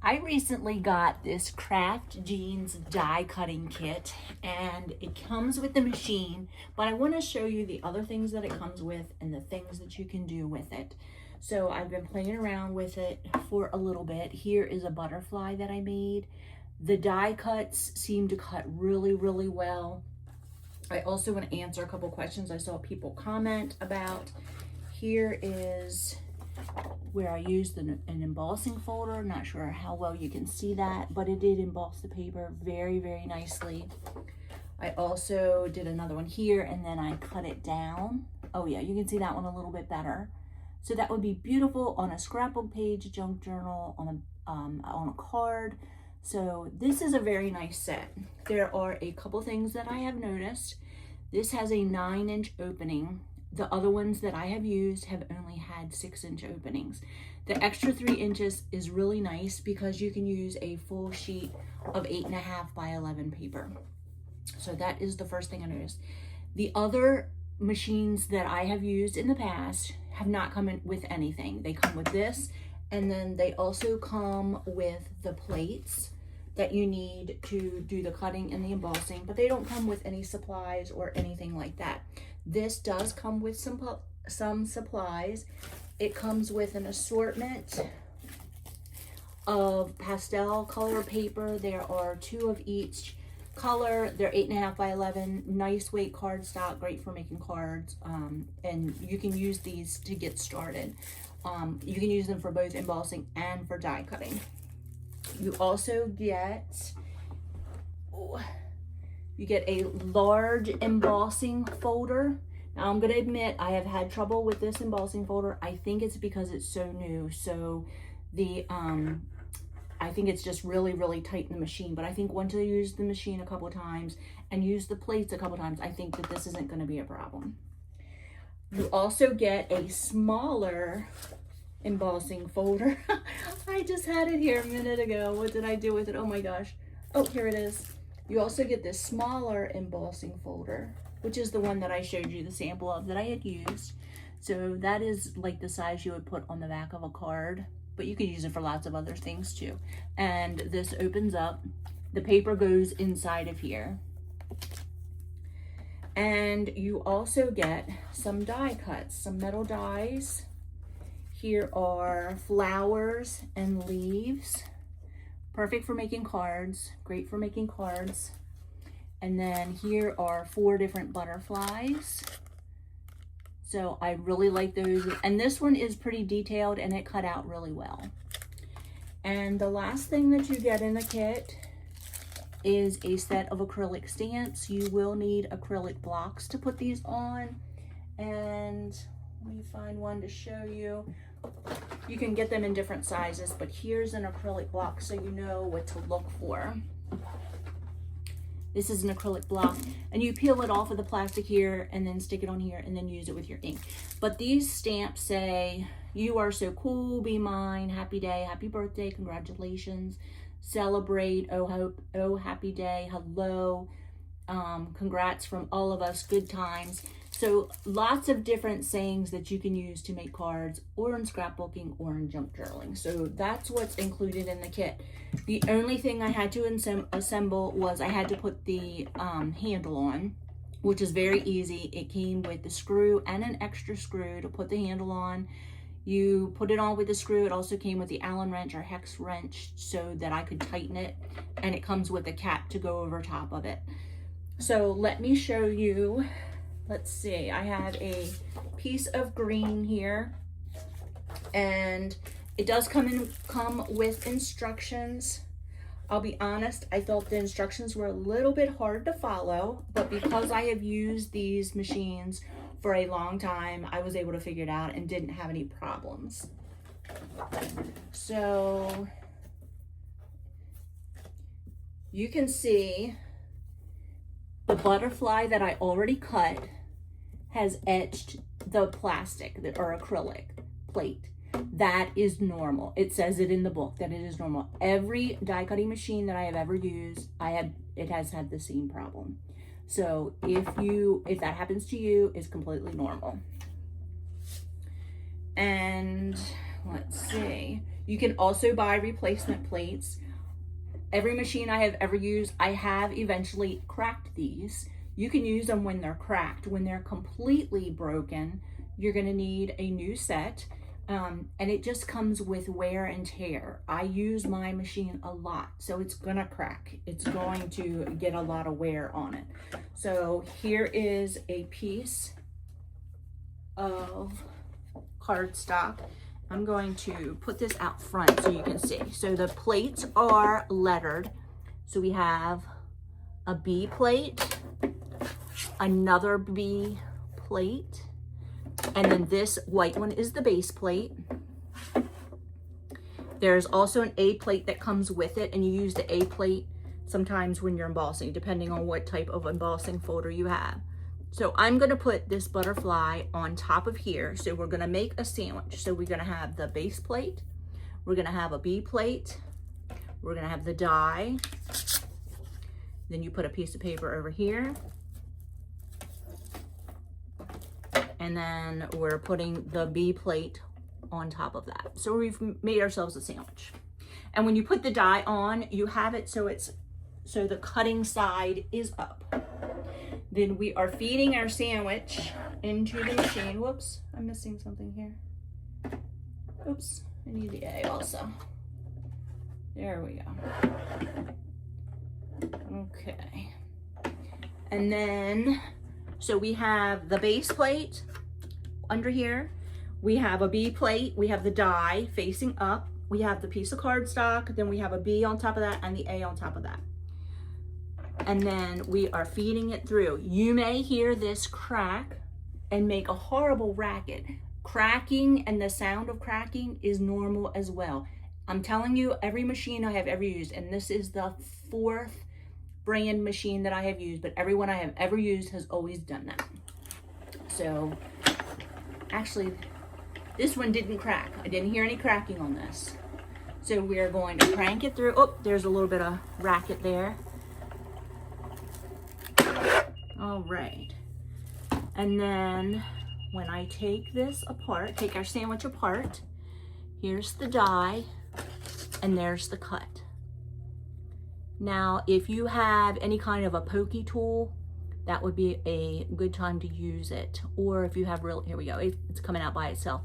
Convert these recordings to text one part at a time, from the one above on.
I recently got this CraftGenes die cutting kit and it comes with the machine, but I want to show you the other things that it comes with and the things that you can do with it. So I've been playing around with it for a little bit. Here is a butterfly that I made. The die cuts seem to cut really, really well. I also want to answer a couple questions I saw people comment about. Here is where I used an embossing folder. Not sure how well you can see that, but it did emboss the paper very, very nicely. I also did another one here and then I cut it down. Oh yeah, you can see that one a little bit better. So that would be beautiful on a scrapbook page, junk journal, on a card. So this is a very nice set. There are a couple things that I have noticed. This has a 9-inch opening. The other ones that I have used have only had 6-inch openings. The extra 3 inches is really nice because you can use a full sheet of 8.5 by 11 paper. So that is the first thing I noticed. The other machines that I have used in the past have not come in with anything. They come with this, and then they also come with the plates that you need to do the cutting and the embossing, but they don't come with any supplies or anything like that. This does come with some supplies. It comes with an assortment of pastel color paper. There are 2 of each color. They're 8.5 by 11, nice weight cardstock, great for making cards, and you can use these to get started. You can use them for both embossing and for die cutting. You also get, you get a large embossing folder. Now I'm going to admit I have had trouble with this embossing folder. I think it's because it's so new. So the I think it's just really, really tight in the machine. But I think once you use the machine a couple of times and use the plates a couple of times, I think that this isn't going to be a problem. You also get a smaller embossing folder. I just had it here a minute ago. What did I do with it? Oh my gosh. Oh, here it is. You also get this smaller embossing folder, which is the one that I showed you the sample of that I had used. So that is like the size you would put on the back of a card, but you could use it for lots of other things too. And this opens up. The paper goes inside of here. And you also get some die cuts, some metal dies. Here are flowers and leaves. Perfect for making cards, great for making cards. And then here are 4 different butterflies. So I really like those. And this one is pretty detailed and it cut out really well. And the last thing that you get in the kit is a set of acrylic stamps. You will need acrylic blocks to put these on. And let me find one to show you. You can get them in different sizes, but here's an acrylic block so you know what to look for. This is an acrylic block, and you peel it off of the plastic here and then stick it on here and then use it with your ink. But these stamps say, "You are so cool, be mine, happy day, happy birthday, congratulations, celebrate, oh happy day, hello, congrats from all of us, good times." So lots of different sayings that you can use to make cards or in scrapbooking or in junk journaling. So that's what's included in the kit. The only thing I had to assemble was I had to put the handle on, which is very easy. It came with the screw and an extra screw to put the handle on. You put it on with the screw. It also came with the Allen wrench or hex wrench so that I could tighten it. And it comes with a cap to go over top of it. So let me show you. Let's see, I have a piece of green here, and it does come with instructions. I'll be honest, I thought the instructions were a little bit hard to follow, but because I have used these machines for a long time, I was able to figure it out and didn't have any problems. So you can see the butterfly that I already cut has etched the plastic or acrylic plate. That is normal. It says it in the book that it is normal. Every die cutting machine that I have ever used, it has had the same problem. So if that happens to you, it's completely normal. And let's see, You can also buy replacement plates. Every machine I have ever used, I have eventually cracked these. You can use them when they're cracked. When they're completely broken, you're gonna need a new set. And it just comes with wear and tear. I use my machine a lot, so it's gonna crack. It's going to get a lot of wear on it. So here is a piece of cardstock. I'm going to put this out front so you can see. So the plates are lettered. So we have a B plate, another B plate, and then this white one is the base plate. There's also an A plate that comes with it, and you use the A plate sometimes when you're embossing, depending on what type of embossing folder you have. So I'm gonna put this butterfly on top of here. So we're gonna make a sandwich. So we're gonna have the base plate, we're gonna have a B plate, we're gonna have the die, then you put a piece of paper over here, and then we're putting the B plate on top of that. So we've made ourselves a sandwich. And when you put the die on, you have it so the cutting side is up. Then we are feeding our sandwich into the machine. Whoops, I'm missing something here. Oops, I need the A also. There we go. Okay. And then, so we have the base plate under here. We have a B plate, we have the die facing up, we have the piece of cardstock, then we have a B on top of that and the A on top of that. And then we are feeding it through. You may hear this crack and make a horrible racket. Cracking and the sound of cracking is normal as well. I'm telling you, every machine I have ever used, and this is the 4th brand machine that I have used, but everyone I have ever used has always done that. So actually, this one didn't crack. I didn't hear any cracking on this. So we are going to crank it through. Oh, there's a little bit of racket there. All right. And then when I take this apart, take our sandwich apart, here's the die and there's the cut. Now, if you have any kind of a pokey tool, that would be a good time to use it. Or if you have here we go, it's coming out by itself.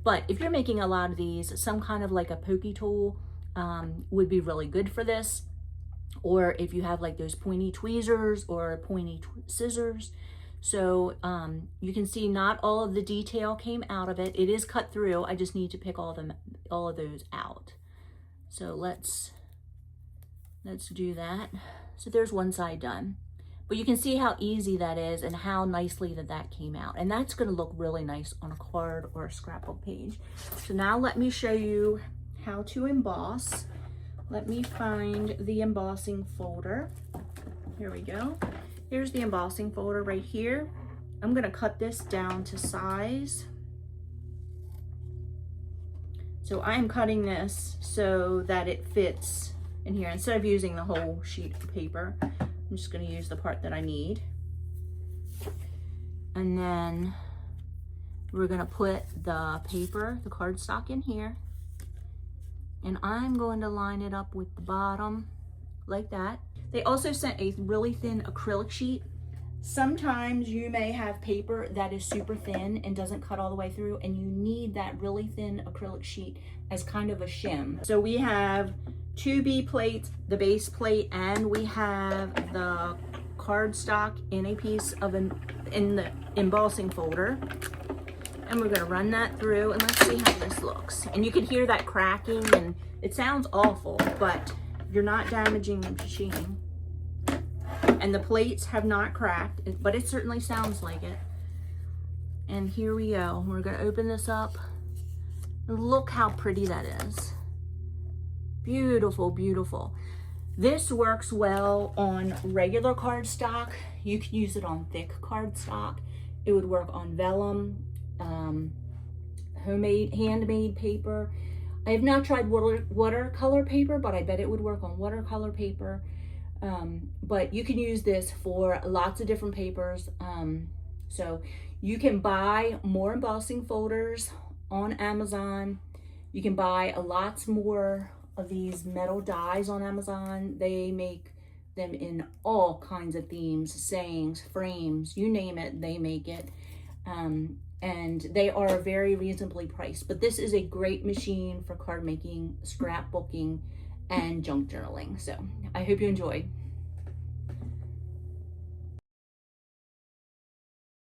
But if you're making a lot of these, some kind of like a pokey tool would be really good for this. Or if you have like those pointy tweezers or pointy scissors. So you can see not all of the detail came out of it. It is cut through. I just need to pick all of those out. So let's do that. So there's one side done. But you can see how easy that is and how nicely that came out. And that's gonna look really nice on a card or a scrapbook page. So now let me show you how to emboss. Let me find the embossing folder. Here we go. Here's the embossing folder right here. I'm gonna cut this down to size. So I'm cutting this so that it fits in here. Instead of using the whole sheet of paper, I'm just gonna use the part that I need. And then we're gonna put the paper, the cardstock in here. And I'm going to line it up with the bottom like that. They also sent a really thin acrylic sheet. Sometimes you may have paper that is super thin and doesn't cut all the way through, and you need that really thin acrylic sheet as kind of a shim. So we have 2 B plates, the base plate, and we have the cardstock in a piece of in the embossing folder. And we're gonna run that through and let's see how this looks. And you can hear that cracking and it sounds awful, but you're not damaging the machine. And the plates have not cracked, but it certainly sounds like it. And here we go. We're gonna open this up. Look how pretty that is. Beautiful, beautiful. This works well on regular cardstock. You can use it on thick cardstock. It would work on vellum, homemade, handmade paper. I have not tried watercolor paper, but I bet it would work on watercolor paper. But you can use this for lots of different papers. So you can buy more embossing folders on Amazon. You can buy lots more of these metal dies on Amazon. They make them in all kinds of themes, sayings, frames, you name it, they make it. And they are very reasonably priced. But this is a great machine for card making, scrapbooking, and junk journaling. So I hope you enjoy.